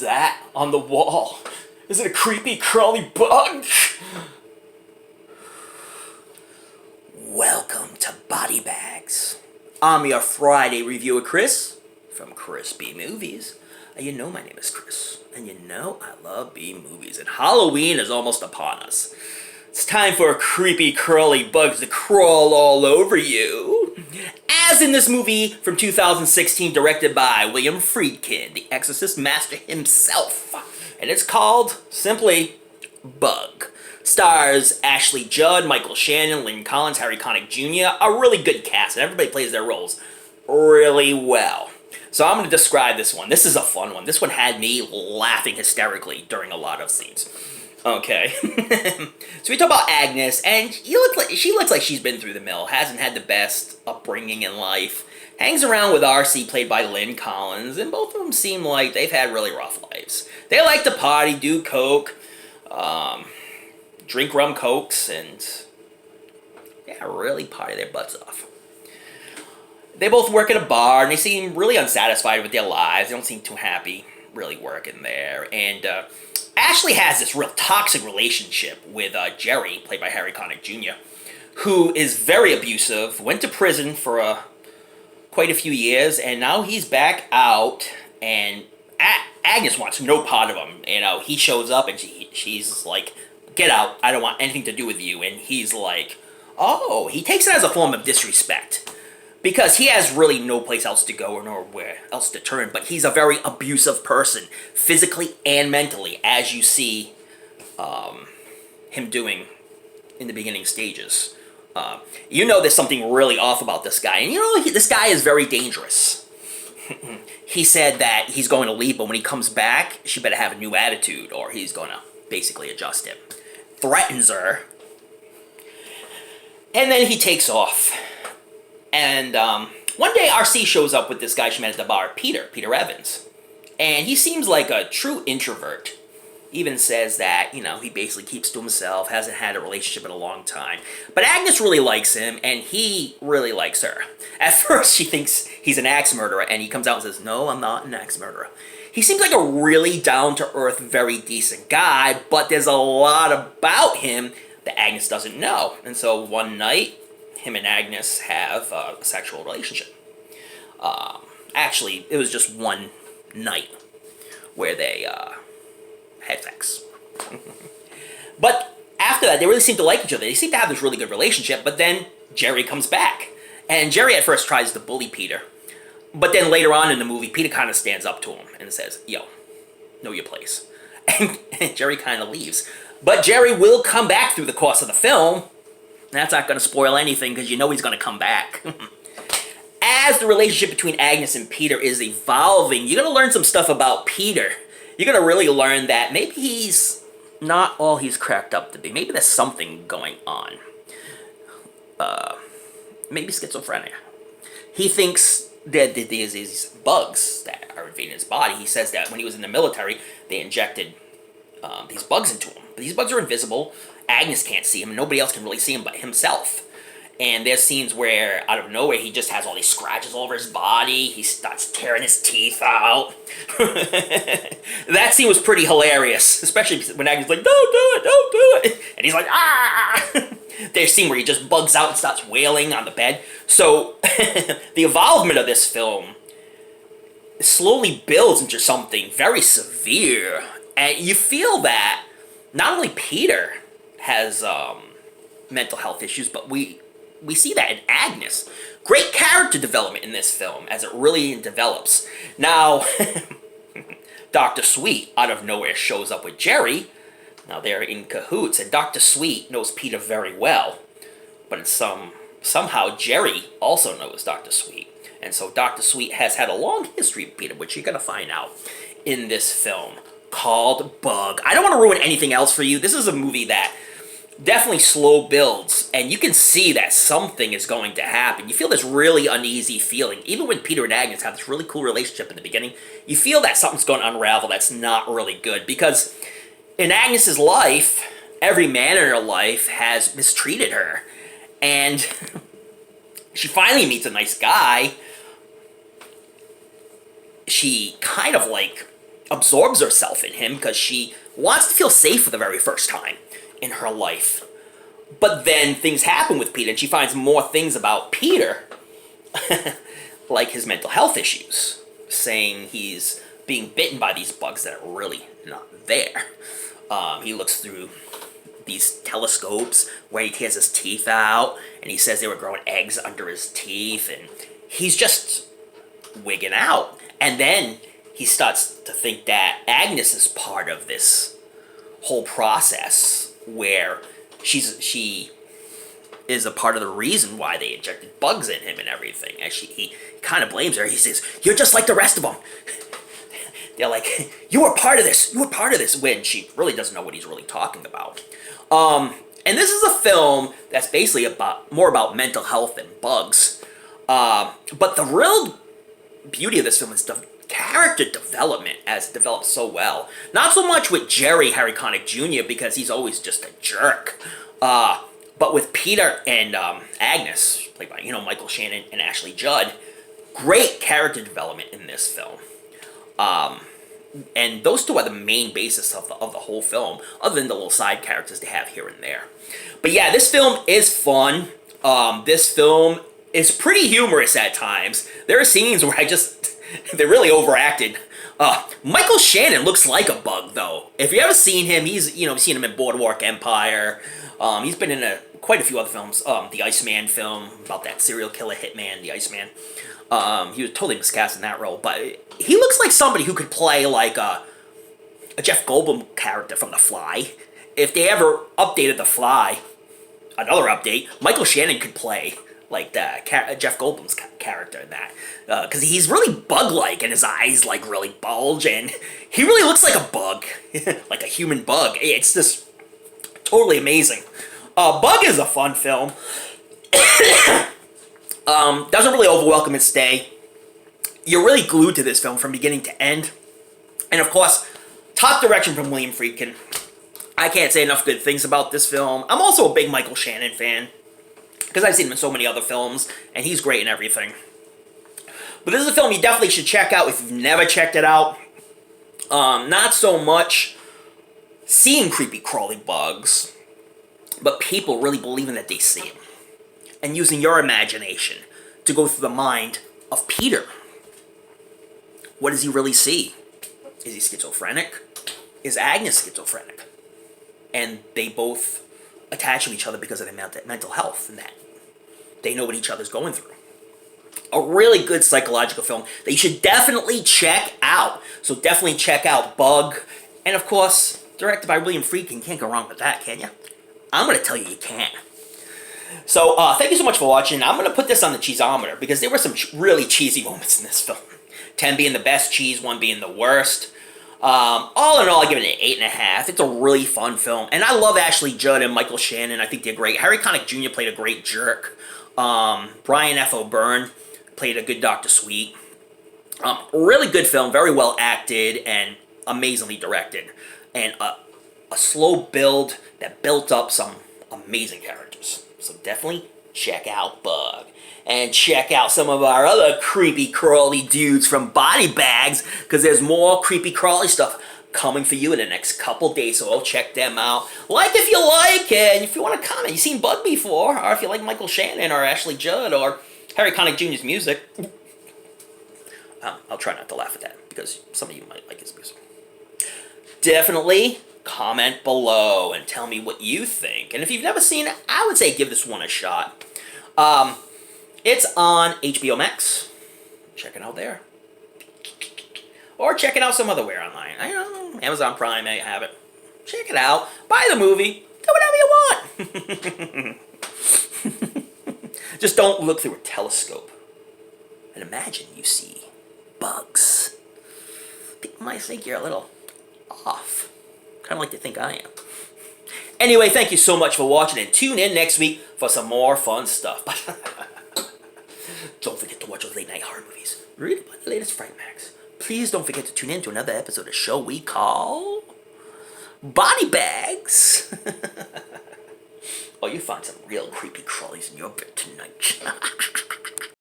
that on the wall? Is it a creepy, crawly bug? Welcome to BodyBags. I'm your Friday reviewer, Chris, from Chris B Movies. You know my name is Chris, and you know I love B movies, and Halloween is almost upon us. It's time for creepy, curly bugs to crawl all over you. As in this movie from 2016, directed by William Friedkin, the Exorcist master himself. And it's called, simply, Bug. Stars Ashley Judd, Michael Shannon, Lynn Collins, Harry Connick Jr. A really good cast, and everybody plays their roles really well. So I'm going to describe this one. This is a fun one. This one had me laughing hysterically during a lot of scenes. Okay. So we talk about Agnes, and she looks like she's been through the mill, hasn't had the best upbringing in life, hangs around with R.C., played by Lynn Collins, and both of them seem like they've had really rough lives. They like to party, do coke, drink rum cokes, and yeah, really party their butts off. They both work at a bar, and they seem really unsatisfied with their lives. They don't seem too happy really working there, and Ashley has this real toxic relationship with Jerry, played by Harry Connick Jr., who is very abusive, went to prison for quite a few years, and now he's back out, and Agnes wants no part of him. You know, he shows up, and she's like, get out, I don't want anything to do with you, and he's like, oh, he takes it as a form of disrespect. Because he has really no place else to go or nowhere else to turn, but he's a very abusive person, physically and mentally, as you see him doing in the beginning stages. You know there's something really off about this guy, and you know this guy is very dangerous. He said that he's going to leave, but when he comes back, she better have a new attitude, or he's going to basically adjust him. Threatens her, and then he takes off. And one day, R.C. shows up with this guy she met at the bar, Peter Evans. And he seems like a true introvert. Even says that, you know, he basically keeps to himself, hasn't had a relationship in a long time. But Agnes really likes him, and he really likes her. At first, she thinks he's an axe murderer, and he comes out and says, no, I'm not an axe murderer. He seems like a really down-to-earth, very decent guy, but there's a lot about him that Agnes doesn't know. And so one night, him and Agnes have a sexual relationship. Actually, it was just one night where they had sex. But after that, they really seem to like each other. They seem to have this really good relationship, but then Jerry comes back. And Jerry at first tries to bully Peter. But then later on in the movie, Peter kind of stands up to him and says, yo, know your place. And Jerry kind of leaves. But Jerry will come back through the course of the film. That's not going to spoil anything, because you know he's going to come back. As the relationship between Agnes and Peter is evolving, you're going to learn some stuff about Peter. You're going to really learn that maybe he's not all he's cracked up to be. Maybe there's something going on. Maybe schizophrenia. He thinks that there's these bugs that are invading his body. He says that when he was in the military, they injected these bugs into him. But these bugs are invisible. Agnes can't see him, and nobody else can really see him but himself. And there's scenes where, out of nowhere, he just has all these scratches all over his body. He starts tearing his teeth out. That scene was pretty hilarious, especially when Agnes is like, don't do it. And he's like, ah! There's a scene where he just bugs out and starts wailing on the bed. So, the involvement of this film slowly builds into something very severe. And you feel that not only Peter has mental health issues, but we see that in Agnes. Great character development in this film as it really develops. Now, Dr. Sweet, out of nowhere, shows up with Jerry. Now, they're in cahoots, and Dr. Sweet knows Peter very well. But somehow, Jerry also knows Dr. Sweet. And so Dr. Sweet has had a long history with Peter, which you're going to find out in this film called Bug. I don't want to ruin anything else for you. This is a movie that definitely slow builds, and you can see that something is going to happen. You feel this really uneasy feeling. Even when Peter and Agnes have this really cool relationship in the beginning, you feel that something's going to unravel that's not really good. Because in Agnes's life, every man in her life has mistreated her. And she finally meets a nice guy. She kind of like absorbs herself in him because she wants to feel safe for the very first time in her life. But then things happen with Peter, and she finds more things about Peter, like his mental health issues, saying he's being bitten by these bugs that are really not there. He looks through these telescopes where he tears his teeth out, and he says they were growing eggs under his teeth, and he's just wigging out. And then he starts to think that Agnes is part of this whole process, where she is a part of the reason why they injected bugs in him and everything. And he kind of blames her. He says, "You're just like the rest of them." They're like, "You were part of this. You were part of this," when she really doesn't know what he's really talking about. And this is a film that's basically more about mental health than bugs. But the real beauty of this film is the character development, as it develops so well. Not so much with Jerry, Harry Connick Jr., because he's always just a jerk. But with Peter and Agnes, played by Michael Shannon and Ashley Judd, great character development in this film. And those two are the main basis of the whole film, other than the little side characters they have here and there. But yeah, this film is fun. This film is pretty humorous at times. There are scenes where they're really overacted. Michael Shannon looks like a bug, though. If you ever seen him, you've seen him in Boardwalk Empire. He's been in quite a few other films. The Iceman film, about that serial killer hitman, the Iceman. He was totally miscast in that role, but he looks like somebody who could play like a Jeff Goldblum character from The Fly. If they ever updated The Fly, another update, Michael Shannon could play like Jeff Goldblum's character in that, because he's really bug-like, and his eyes like really bulge, and he really looks like a bug, like a human bug. It's just totally amazing. Bug is a fun film. Doesn't really overwhelm its stay. You're really glued to this film from beginning to end. And of course, top direction from William Friedkin. I can't say enough good things about this film. I'm also a big Michael Shannon fan, because I've seen him in so many other films, and he's great in everything. But this is a film you definitely should check out if you've never checked it out. Not so much seeing creepy crawly bugs, but people really believing that they see them, and using your imagination to go through the mind of Peter. What does he really see? Is he schizophrenic? Is Agnes schizophrenic? And they both attach to each other because of their mental health, and that they know what each other's going through. A really good psychological film that you should definitely check out. So definitely check out Bug. And of course, directed by William Friedkin. Can't go wrong with that, can you? I'm going to tell you can't. So, thank you so much for watching. I'm going to put this on the cheeseometer, because there were some really cheesy moments in this film. 10 being the best cheese, 1 being the worst. All in all, I give it an 8.5. It's a really fun film. And I love Ashley Judd and Michael Shannon. I think they're great. Harry Connick Jr. played a great jerk. Brian F. O'Byrne played a good Dr. Sweet. Really good film. Very well acted and amazingly directed. And a slow build that built up some amazing characters. So definitely check out Bug. And check out some of our other creepy crawly dudes from BodyBags, because there's more creepy crawly stuff coming for you in the next couple days, so I'll check them out. Like if you like, and if you want to comment, you've seen Bug before, or if you like Michael Shannon or Ashley Judd or Harry Connick Jr.'s music. I'll try not to laugh at that, because some of you might like his music. Definitely comment below and tell me what you think. And if you've never seen it, I would say give this one a shot. It's on HBO Max. Check it out there. Or check it out some other way online. I don't know, Amazon Prime may have it. Check it out. Buy the movie. Do whatever you want. Just don't look through a telescope. And imagine you see bugs. People might think you're a little off. Kind of like to think I am. Anyway, thank you so much for watching, and tune in next week for some more fun stuff. Don't forget to watch those late night horror movies. Read about the latest Fright Mags. Please don't forget to tune in to another episode of the show we call BodyBags. Oh, you find some real creepy crawlies in your bed tonight.